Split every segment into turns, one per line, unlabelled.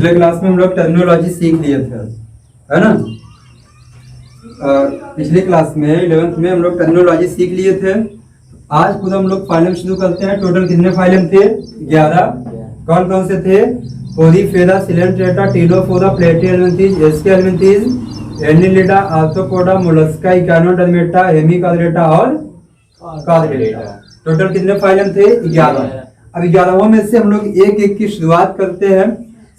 पिछले क्लास में हम लोग टर्मिनोलॉजी सीख लिए थे, है ना। पिछले क्लास में 11th में हम लोग टर्मिनोलॉजी सीख लिए थे। आज खुद हम लोग फाइलम शुरू करते हैं। टोटल कितने फाइलम थे? 11। कौन कौन से थे? Porifera, coelenterata, ctenophora, platyhelminthes, aschelminthes, annelida, arthropoda, mollusca, echinodermata, hemichordata और कार्डेटा। टोटल कितने फाइलम थे? 11। अब 11 में से हम लोग एक एक की शुरुआत करते हैं।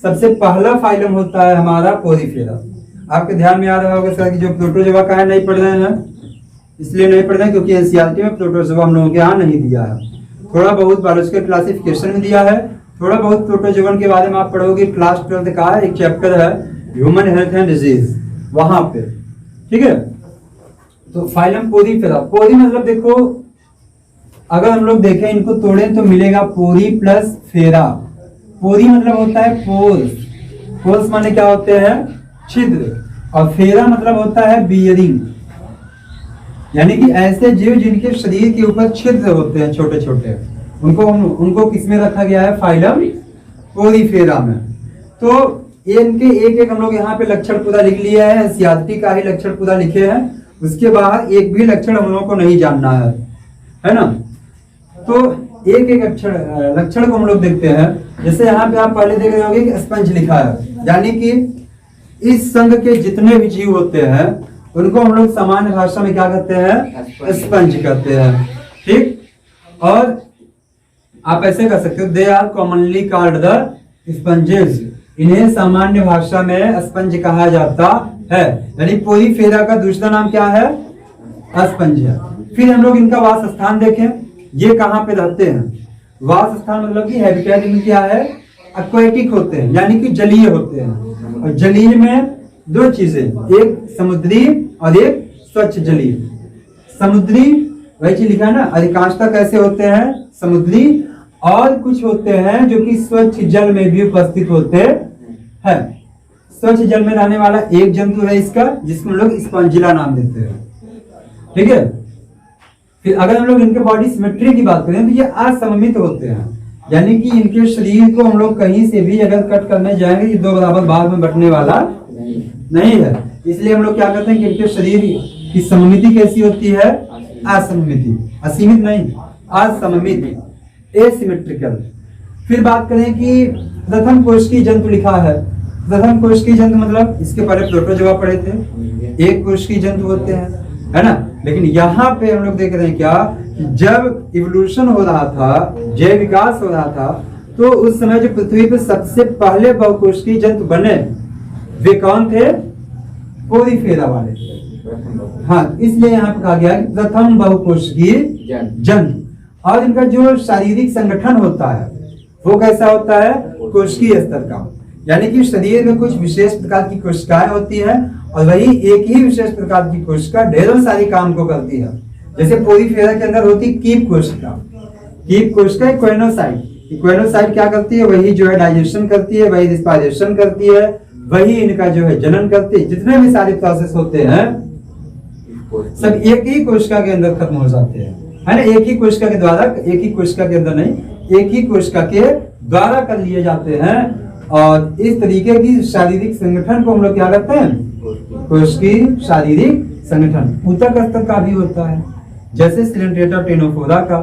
सबसे पहला फाइलम होता है हमारा पोरीफेरा। आपके ध्यान में आ रहा होगा सर कि जो प्रोटोजोआ का है नहीं पढ़ रहे हैं, इसलिए नहीं पढ़ रहे हैं क्योंकि एनसीईआरटी में प्रोटोजोआ हम लोगों के यहाँ नहीं दिया है। थोड़ा बहुत बायोलॉजिकल क्लासिफिकेशन में दिया है, थोड़ा बहुत प्रोटोजोवन के बारे में आप पढ़ोगे। क्लास 12 का एक चैप्टर है ह्यूमन हेल्थ एंड डिजीज, वहां पे, ठीक है। तो फाइलम पोरीफेरा, पोरी मतलब देखो, अगर हम लोग देखें इनको तोड़ें तो मिलेगा पोरी प्लस फेरा। पोरी मतलब होता है पोर्स, पोर्स माने क्या होते हैं? छिद्र। और फेरा मतलब होता है बियरिंग, यानी कि ऐसे जीव जिनके शरीर के ऊपर छिद्र होते हैं छोटे छोटे, उनको किसमें रखा गया है? फाइलम पोरीफेरा में। तो इनके एक एक हम लोग यहाँ पे लक्षण पूरा लिख लिया है। एनसीईआरटी का ही लक्षण पूरा लिखे हैं, उसके बाहर एक भी लक्षण हम लोगों को नहीं जानना है ना। तो एक एक लक्षण को हम लोग देखते हैं। जैसे यहाँ पे आप पहले देख रहे होंगे कि स्पंज लिखा है, यानी कि इस संघ के जितने भी जीव होते हैं उनको हम लोग सामान्य भाषा में क्या कहते हैं? स्पंज कहते हैं, ठीक। और आप ऐसे कह सकते हो, they are commonly called the sponges. इन्हें सामान्य भाषा में स्पंज कहा जाता है। यानी पोरीफेरा का दूसरा नाम क्या है? स्पंज है। फिर हम लोग इनका वास स्थान देखें, ये कहाँ पे रहते हैं? वास स्थान मतलब कि हैबिटेट इनमें क्या है? एक्वेटिक होते हैं, यानी कि जलीय होते हैं। और जलीय में दो चीजें, एक समुद्री और एक स्वच्छ जलीय। समुद्री वही चीज लिखा है ना, अधिकांशतः कैसे होते हैं? समुद्री। और कुछ होते हैं जो कि स्वच्छ जल में भी उपस्थित होते हैं। स्वच्छ जल में रहने वाला एक जंतु है इसका, जिसको हम लोग स्पॉन्जिला नाम देते हैं, ठीक है। फिर अगर हम लोग इनके बॉडी सिमेट्री की बात करें तो ये असममित होते हैं, यानी कि इनके शरीर को हम लोग कहीं से भी अगर कट करने जाएंगे ये दो बराबर भाग में बंटने वाला नहीं है। इसलिए हम लोग क्या कहते हैं कि इनके शरीर की सममिति कैसी होती है? असममिति, असीमित नहीं, असममित, एसिमेट्रिकल। फिर बात करें कि प्रथम कोशिकीय जंतु लिखा है। प्रथम कोशिकीय जंतु मतलब इसके पहले प्रोटोजोआ पढ़े थे, एक कोशिकीय जंतु होते हैं, है ना। लेकिन यहाँ पे हम लोग देख रहे हैं क्या कि जब इवोल्यूशन हो रहा था, जैव विकास हो रहा था, तो उस समय जो पृथ्वी पे सबसे पहले बहुकोशिकीय जंतु बने वे कौन थे? पोरीफेरा वाले। हाँ, इसलिए यहाँ पे कहा गया कि प्रथम बहुकोशिकीय जंतु। और इनका जो शारीरिक संगठन होता है वो कैसा होता है? कोशिकीय स्तर का, यानी कि शरीर में कुछ विशेष प्रकार की कोशिकाएं होती है और वही एक ही विशेष प्रकार की कोशिका ढेरों सारी काम को करती है। जैसे पोरीफेरा के अंदर होती कीप कोशिका। कीप कोशिका इक्वेनोसाइट। इक्वेनोसाइट क्या करती है? वही जो है डाइजेशन करती है, वही रिस्पायरेशन करती है, वही इनका जो है जनन करती है। जितने भी सारे प्रोसेस होते हैं सब एक ही कोशिका के अंदर खत्म हो जाते हैं, है ना। एक ही कोशिका के द्वारा, एक ही कोशिका के अंदर नहीं, एक ही कोशिका के द्वारा कर लिए जाते हैं। और इस तरीके की शारीरिक संगठन को हम लोग क्या कहते हैं? कोशिकीय शारीरिक संगठन। ऊतक स्तर का भी होता है, जैसे सिलेंट्रेटा, टिलोफोरा का।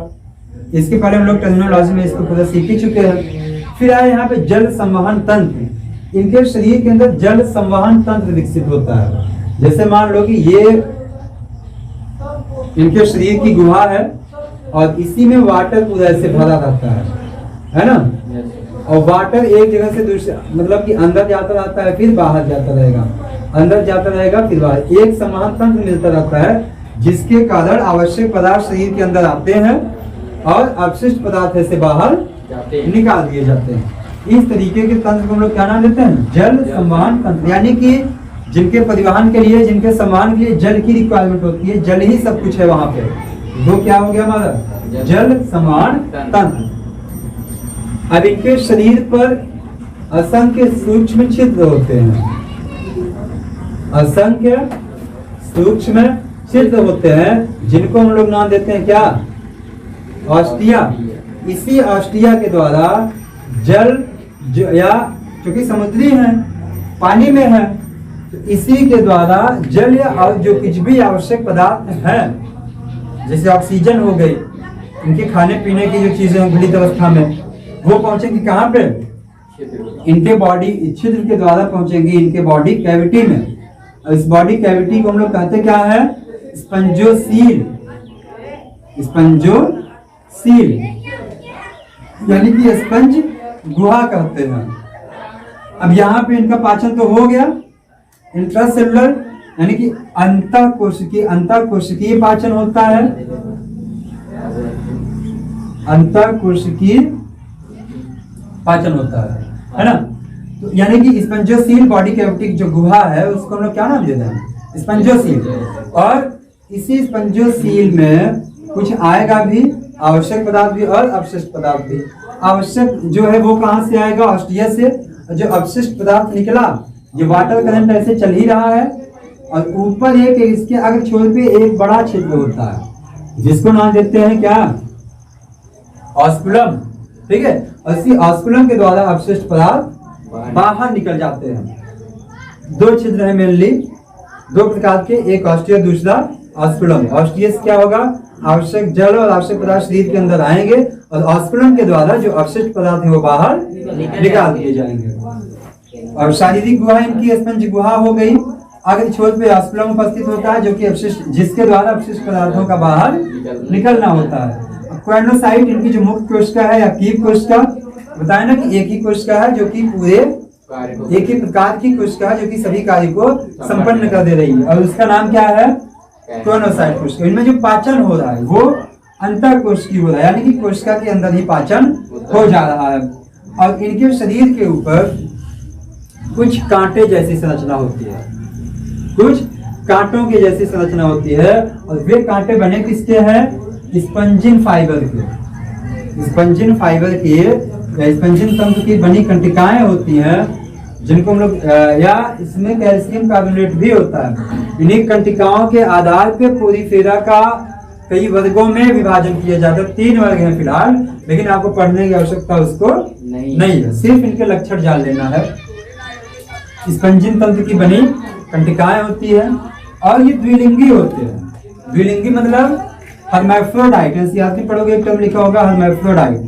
इसके पहले हम लोग टर्मिनोलॉजी में इसको पूरा सीख ही चुके हैं। फिर आए यहाँ पे जल संवहन तंत्र। इनके शरीर के अंदर जल संवहन तंत्र विकसित होता है। जैसे मान लो कि ये इनके शरीर की गुहा है और इसी में वाटर पूरा ऐसे भरा रहता है ना। और वाटर एक जगह से दूसरे, मतलब कि अंदर जाता रहता है फिर बाहर जाता रहेगा, अंदर जाता रहेगा फिर बाहर। एक संवहन तंत्र मिलता रहता है जिसके कारण आवश्यक पदार्थ शरीर के अंदर आते हैं और अपशिष्ट पदार्थ ऐसे बाहर निकाल दिए जाते हैं। इस तरीके के तंत्र को हम लोग क्या नाम देते हैं? जल संवहन तंत्र। यानी कि जिनके परिवहन के लिए, जिनके संवहन के लिए जल की रिक्वायरमेंट होती है, जल ही सब कुछ है वहां पे, वो क्या हो गया हमारा? जल संवहन तंत्र। अब इनके शरीर पर असंख्य सूक्ष्म छिद्र होते हैं, असंख्य सूक्ष्म छिद्र होते हैं, जिनको हम लोग नाम देते हैं क्या? ऑस्टिया। इसी ऑस्टिया के द्वारा जल या क्योंकि समुद्री है, पानी में है, तो इसी के द्वारा जल या जो कुछ भी आवश्यक पदार्थ है, जैसे ऑक्सीजन हो गई, इनके खाने पीने की जो चीजें हैं घुलित अवस्था में, वो पहुंचेंगी कहाँ पे? इनके बॉडी छिद्र के द्वारा पहुंचेंगी इनके बॉडी कैविटी में। और इस बॉडी कैविटी को हम लोग कहते क्या है? स्पंजोसील। स्पंजोसील यानी कि स्पंज गुहा कहते हैं। अब यहाँ पे इनका पाचन तो हो गया, इंट्रासेलुलर यानी कि अंतःकोशिकीय पाचन होता है, अंतःकोशिकीय पाचन होता है ना। तो यानी कि स्पंजोसील बॉडी कैविटी की जो गुहा है उसको हम लोग क्या नाम देते हैं? स्पंजोसील। और इसी स्पंजोसील में कुछ आएगा भी, आवश्यक पदार्थ भी और अवशिष्ट पदार्थ भी। आवश्यक जो है वो कहाँ से आएगा? ऑस्टिया से। जो अवशिष्ट पदार्थ निकला, ये वाटर करंट ऐसे चल ही रहा है, और ऊपर एक इसके अगर छोर पे एक बड़ा छिद्र होता है जिसको नाम देते हैं क्या? ऑस्कुलम। ठीक है, और इसी ऑस्कुलम के द्वारा अवशिष्ट पदार्थ बाहर निकल जाते हैं। दो छिद्र है मेनली, दो प्रकार के, एक ऑस्टिया दूसरा ऑस्कुलम। ऑस्टियस क्या होगा? आवश्यक जल और आवश्यक पदार्थ शरीर के अंदर आएंगे, और ऑस्कुलम के द्वारा जो अवशिष्ट पदार्थ है वो बाहर निकाल दिए जाएंगे। और शारीरिक गुहा इनकी स्पंज गुहा हो गई। अगर छोर पे ऑस्कुलम उपस्थित होता है जो कि अवशिष्ट, जिसके द्वारा अवशिष्ट पदार्थों का बाहर निकलना होता है। क्वेनोसाइट इनकी जो मुख्य कोशिका है या कीप कोशिका, बताया ना कि एक ही कोशिका है जो कि पूरे एक ही प्रकार की कोशिका है जो कि सभी कार्य को संपन्न कर दे रही है, और उसका नाम क्या है? क्वेनोसाइट कोशिका। इनमें जो पाचन हो रहा है वो अंतःकोशिकीय हो रहा है, यानी कि कोशिका के अंदर ही पाचन हो जा रहा है। और इनके शरीर के ऊपर कुछ कांटे जैसी संरचना होती है, कुछ कांटों की जैसी संरचना होती है, और वे कांटे बने किसके हैं? स्पंजिन फाइबर के। स्पंजिन फाइबर की या स्पंजिन तंतु की बनी कंटिकाएं होती हैं, जिनको हम लोग या इसमें कैल्शियम कार्बोनेट भी होता है। इन्हीं कंटिकाओं के आधार पे पोरीफेरा का कई वर्गों में विभाजन किया जाता है। 3 वर्ग हैं फिलहाल, लेकिन आपको पढ़ने की आवश्यकता उसको नहीं है, सिर्फ इनके लक्षण जान लेना है। स्पंजिन तंतु की बनी कंटिकाएं होती है, और ये द्विलिंगी होते हैं। द्विलिंगी मतलब हर्मैफ्रोडाइट। एनसीईआरटी में पढ़ोगे एक टर्म लिखा होगा हर्मैफ्रोडाइट।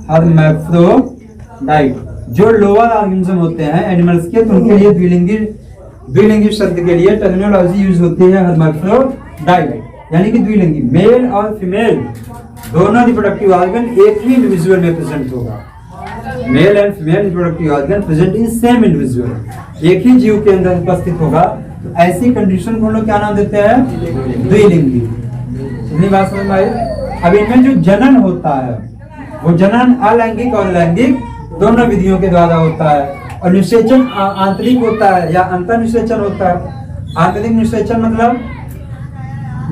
हर्मैफ्रोडाइट जो लोअर ऑर्गेनिज्म होते हैं एनिमल्स के, तो उनके लिए द्विलिंगी शब्द के लिए टर्मिनोलॉजी यूज होती है हर्मैफ्रोडाइट, यानी कि द्विलिंगी। मेल और फीमेल दोनों रिप्रोडक्टिव ऑर्गन एक ही इंडिविजुअल में प्रेजेंट होगा। Male and female reproductive organ present in same individual, एक ही जीव के अंदर उपस्थित होगा। तो ऐसी कंडीशन को हम लोग क्या नाम देते हैं? द्विलिंगी। इतनी बात समझ में आई? अब इनमें जो जनन होता है वो जनन अलैंगिक और लैंगिक दोनों विधियों के द्वारा होता है। और निषेचन आंतरिक होता है या अंतर निषेचन होता है। आंतरिक निषेचन मतलब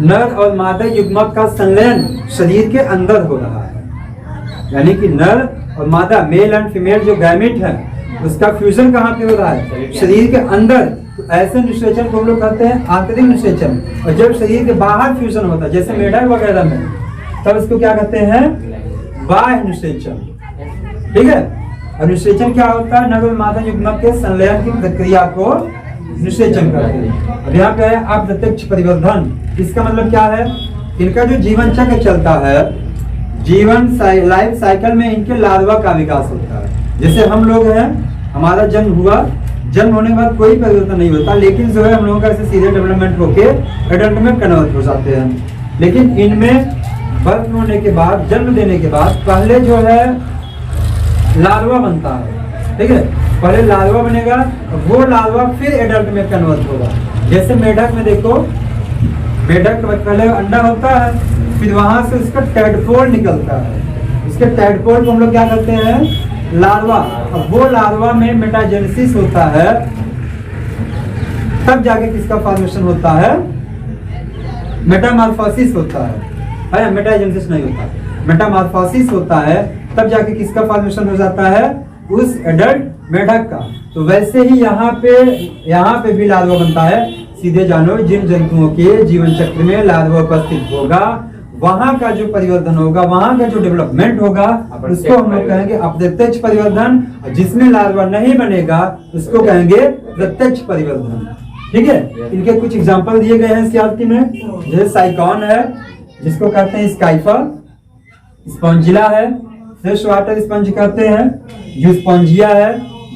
नर और मादा युग्मक का संलयन शरीर के अंदर हो रहा है, यानी कि नर और मादा मेल एंड फीमेल जो गैमेट है उसका फ्यूजन कहाँ पे हो रहा है? शरीर के अंदर। तो ऐसे निषेचन को हम लोग कहते हैं आंतरिक निषेचन। और जब शरीर के बाहर फ्यूजन होता है जैसे मेढक वगैरह में, तब इसको क्या कहते हैं? बाह्य निषेचन। ठीक है, और निषेचन क्या होता है? नर और मादा युग्मक के संलयन की प्रक्रिया को निषेचन करते हैं। अब यहाँ पे है अप्रत्यक्ष परिवर्धन। इसका मतलब क्या है? इनका जो जीवन चक्र चलता है, लाइफ साइकिल में इनके लार्वा का विकास होता है। जैसे हम लोग हैं, हमारा जन्म हुआ, जन्म होने के बाद कोई परिवर्तन नहीं होता, लेकिन जो है हम लोगों का ऐसे सीधे डेवलपमेंट होके एडल्ट में कन्वर्ट हो जाते हैं। लेकिन इनमें बर्थ होने के बाद, जन्म देने के बाद पहले जो है लार्वा बनता है। ठीक है, पहले लार्वा बनेगा, वो लार्वा फिर एडल्ट में कन्वर्ट होगा। जैसे मेढक में देखो, मेढक पहले अंडा होता है, फिर वहां से उसका टैडपोल निकलता है। उसके टैडपोल को हम लोग क्या कहते हैं? लार्वा। अब वो लार्वा में मेटाजेनेसिस होता है, तब जाके किसका फॉर्मेशन होता है? मेटामॉर्फोसिस होता है। मेटाजेनेसिस नहीं होता, मेटामॉर्फोसिस होता है, तब जाके किसका फॉर्मेशन हो जाता है? उस एडल्ट मेढक का। तो वैसे ही यहाँ पे भी लार्वा बनता है। सीधे जानो, जिन जंतुओं के जीवन चक्र में लार्वा उपस्थित होगा वहां का जो परिवर्तन होगा, वहां का जो डेवलपमेंट होगा, उसको हम लोग कहेंगे अप्रत्यक्ष परिवर्तन। और जिसमें लार्वा नहीं बनेगा उसको कहेंगे प्रत्यक्ष परिवर्तन। ठीक है, इनके कुछ एग्जांपल दिए गए हैं सीआरटी में। जैसे साइकॉन है, जिसको कहते हैं स्काइफर, स्पॉन्जिला है, फ्रेश वाटर स्पंज कहते हैं, यूस्पॉन्जिया है,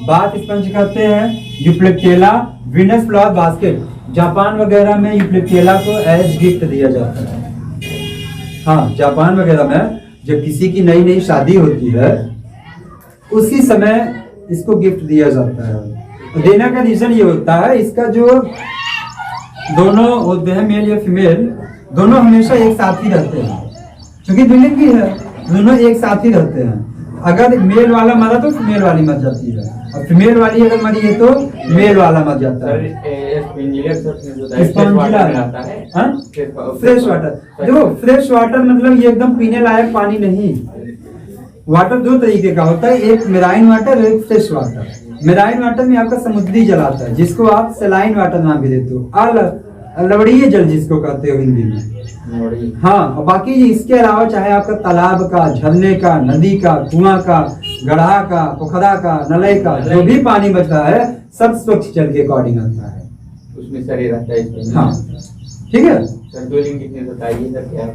बाथ स्पंज कहते हैं, Euplectella, Venus flower basket. Japan वगैरह में यूप्लेक्टेला को एज गिफ्ट दिया जाता है। हाँ, जापान वगैरह में जब किसी की नई नई शादी होती है उसी समय इसको गिफ्ट दिया जाता है। देने का रीजन ये होता है, इसका जो दोनों होते हैं, मेल या फीमेल, दोनों हमेशा एक साथ ही रहते हैं। क्योंकि द्विलिंगी है, दोनों एक साथ ही रहते हैं। अगर मेल वाला मरा तो फीमेल वाली मर जाती है, और फीमेल वाली अगर मरी है तो मेल वाला मर जाता है। फ्रेश वाटर, देखो फ्रेश वाटर मतलब ये एकदम पीने लायक पानी नहीं। वाटर दो तरीके का होता है, एक मेराइन वाटर और एक फ्रेश वाटर। मेराइन वाटर में आपका समुद्री जल आता है, जिसको आप सलाइन वाटर नाम भी देते हो, लवड़ीय जल जिसको कहते हो हिंदी में। हाँ, और बाकी इसके अलावा चाहे आपका तालाब का, झरने का, नदी का, कुआं का, गढ़ा का, पोखरा का, नलय का, जो भी पानी बचता है सब स्वच्छ जल के अकॉर्डिंग आता है, उसमें शरीर रहता है। हाँ, ठीक है।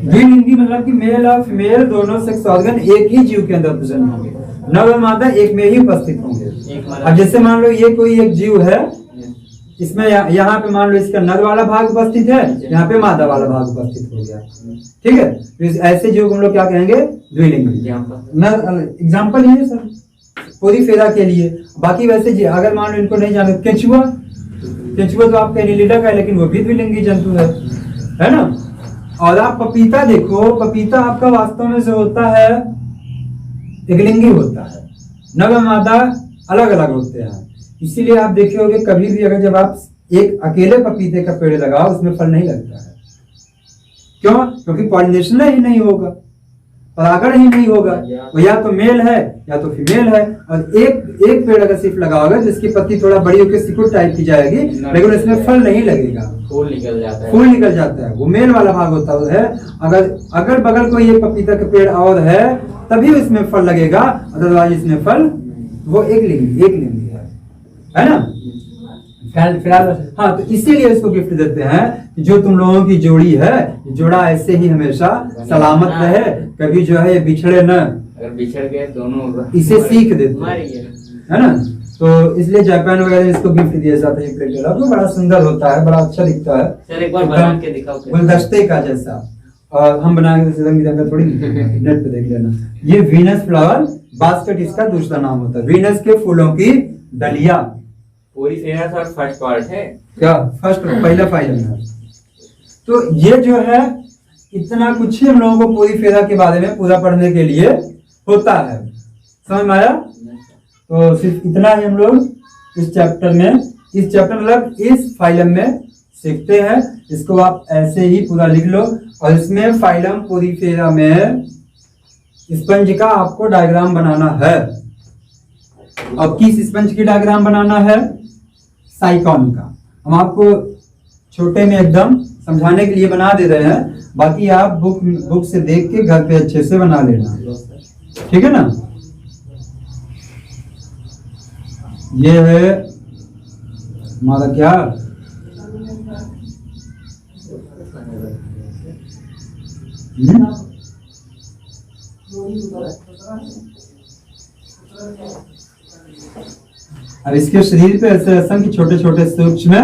द्विलिंगी मतलब कि मेल और फीमेल दोनों सेक्स ऑर्गन एक ही जीव के अंदर प्रेजेंट होंगे, नर और मादा एक में ही उपस्थित होंगे। अब जैसे मान लो ये कोई एक जीव है, इसमें यहाँ पे मान लो इसका नर वाला भाग उपस्थित है, यहाँ पे मादा वाला भाग उपस्थित हो गया। ठीक है, तो ऐसे जीव को हम लोग क्या कहेंगे? द्विलिंगी। एग्जाम्पल ये सर पोरीफेरा के लिए। बाकी वैसे अगर मान लो इनको नहीं जाने, केचुआ, केचुआ तो आपका एनिलिडा का है, लेकिन वो भी द्विलिंगी जंतु है ना। और आप पपीता देखो, पपीता आपका वास्तव में जो होता है एकलिंगी होता है, नर मादा अलग अलग होते हैं। इसीलिए आप देखे होंगे कभी भी अगर जब आप एक अकेले पपीते का पेड़ लगाओ उसमें फल नहीं लगता है। क्यों? क्योंकि पॉलिनेशन ही नहीं होगा, परागण ही नहीं होगा। वो या तो मेल है या तो फीमेल है। और एक पेड़ अगर सिर्फ लगाओगे जिसकी पत्ती थोड़ा बड़ी होकर सिकुड़ टाइप की जाएगी, लेकिन इसमें फल नहीं लगेगा, फूल निकल जाता है। वो मेल वाला भाग होता है। अगर बगल कोई एक पपीता का पेड़ और है तभी इसमें फल लगेगा, अदरवाइज इसमें फल वो एक लिंगी है ना। फिलहाल हाँ, तो इसीलिए इसको गिफ्ट देते हैं कि जो तुम लोगों की जोड़ी है, जोड़ा ऐसे ही हमेशा सलामत रहे, कभी जो है बिछड़े न। अगर बिछड़ गए दोनों इसे सीख देते है ना। तो इसलिए जापान वगैरह इसको गिफ्ट दिया जाता है। प्लेटेला तो बड़ा सुंदर होता है, बड़ा अच्छा दिखता है, सर एक बार बना के दिखाओ, गुलदस्ते का जैसा। और हम बनाएंगे तो रंग थोड़ी नेट पे देख लेना। ये वीनस फ्लावर बास्केट इसका दूसरा नाम होता है, वीनस के फूलों की डलिया। पोरीफेरा सर फर्स्ट पार्ट है क्या? फर्स्ट पहला फाइलम है। तो ये जो है इतना कुछ ही हम लोगों को पोरीफेरा के बारे में पूरा पढ़ने के लिए होता है, समझ में आया? तो सिर्फ इतना ही हम लोग इस चैप्टर मतलब इस फाइलम में सीखते हैं। इसको आप ऐसे ही पूरा लिख लो। और इसमें फाइलम पोरीफेरा में स्पंज का आपको डायग्राम बनाना है। अब किस स्पंज की डायग्राम बनाना है? साइकॉन का। हम आपको छोटे में एकदम समझाने के लिए बना दे रहे हैं, बाकी आप बुक से देख के घर पे अच्छे से बना लेना, ठीक है ना। ये है हमारा क्या, अब इसके शरीर पे ऐसे असंख्य छोटे छोटे सूक्ष्म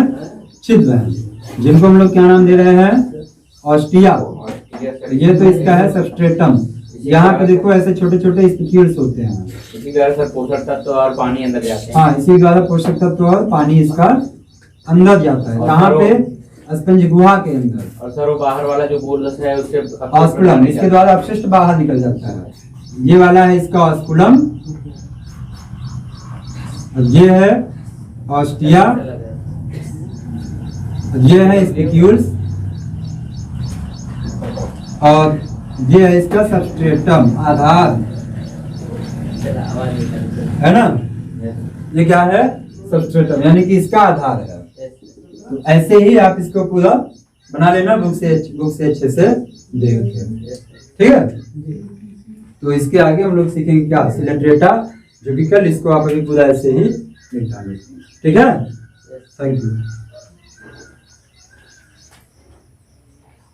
छिद्र हैं, जिनको हम लोग क्या नाम दे रहे हैं? ऑस्टिया। ये तो इसका है सबस्ट्रेटम। यहाँ पे देखो ऐसे छोटे छोटे स्पिक्यूल्स होते हैं, इसी द्वारा सर पोषक तत्व और पानी अंदर जाते हैं। हाँ, इसी द्वारा पोषक तत्व और पानी इसका अंदर जाता है। कहाँ पे? स्पंज गुहा के अंदर। और सर वो बाहर वाला जो बोलस है उससे ऑस्कुलम, इसके द्वारा अपशिष्ट बाहर निकल जाता है। ये वाला है इसका ऑस्कुलम, ये है ऑस्टिया, ये है स्पिक्यूल्स, और ये है इसका सबस्ट्रेटम, आधार है ना। ये क्या है? सबस्ट्रेटम, यानी कि इसका आधार है। तो ऐसे ही आप इसको पूरा बना लेना, बुक से अच्छे से देख के, ठीक है। तो इसके आगे हम लोग सीखेंगे क्या, सिलेंट डेटा जो कि कल, इसको आप अभी पूरा ऐसे ही निकालेंगे, ठीक है। Thank you.